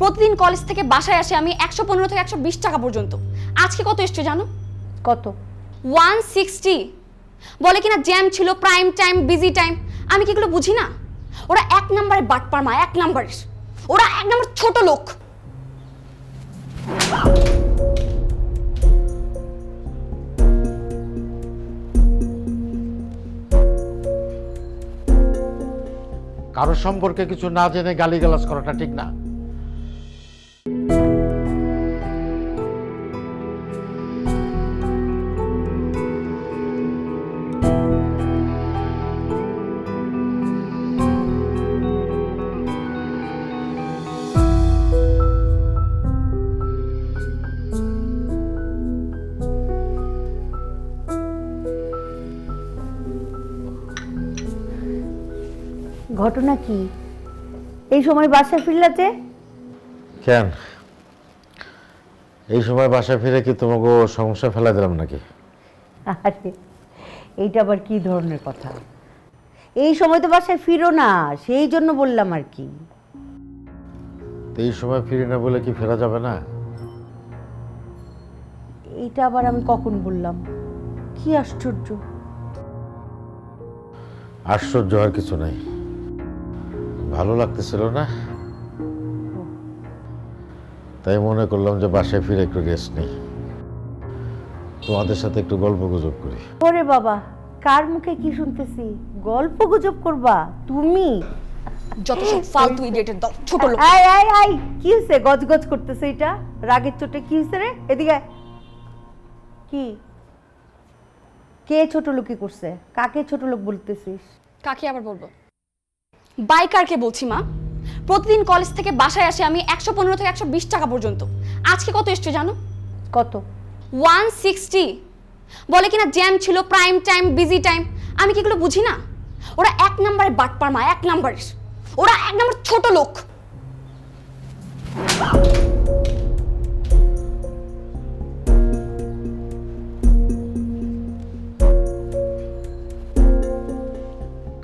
প্রতিদিন কলেজ থেকে বাসায় আসে আমি 115 থেকে 120 টাকা পর্যন্ত। আজকে কত এসছে জানো? কত? 160। বলে কিনা জ্যাম ছিল, প্রাইম টাইম, বিজি টাইম। আমি কি এগুলো বুঝি না? ওরা এক নম্বরে বাটপার মা, এক নম্বরের। ওরা এক নম্বর ছোট লোক। কারোর সম্পর্কে কিছু না জেনে গালিগালাজ করাটা ঠিক না। ঘটনা কি? এই সময় বাসায় ফিরলাতে? কেন এই সময় বাসায় ফিরে কি তোমাকে সমস্যা ফেলা দিলাম নাকি? আরে এইটা আবার কি ধরনের কথা? এই সময় তো বাসায় ফিরো না, সেই জন্য বললাম আর কি। তো এই সময় ফিরি না বলে কি ফেরা যাবে না? এইটা আবার আমি কখন বললাম? কি আশ্চর্য! আশ্চর্য হওয়ার কিছু নাই। ভালো লাগতেছিল না, তাই মনে করলাম যে বাসায় ফিরে একটু রেস্ট নেই, তোমাদের সাথে একটু গল্প গুজব করি। ওরে বাবা, কার মুখে কি শুনতেছি? গল্প গুজব করবা তুমি? যত সব ফালতু ইডিয়েটের দল, ছোট লোক। আয় আয় আয়, কি হয়েছে? গজগজ করতেছে এটা রাগের চোটে? কি হয়েছে রে? এদিকে আয়। কি? কে ছোট লোকি করছে? কাকে ছোট লোক বলতেছিস? কাকে আবার বলবো? বাইকারকে বলছি মা। প্রতিদিন কলেজ থেকে বাসায় আসে আমি 115 থেকে 120 টাকা পর্যন্ত। আজকে কত এসছে জানো? কত? 160। বলে কিনা জ্যাম ছিল, প্রাইম টাইম, বিজি টাইম। আমি কি এগুলো বুঝি না? ওরা এক নম্বরে বাটপার মা, এক নম্বরের। ওরা এক নম্বর ছোট লোক।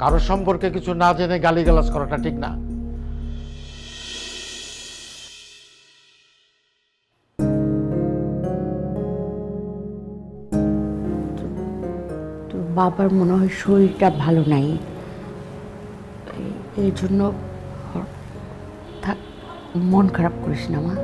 কারোর সম্পর্কে কিছু না জেনে গালিগালাজ করাটা ঠিক না। তোর বাবার মনে হয় শরীরটা ভালো নাই, এই জন্য থাক, মন খারাপ করিস না মা।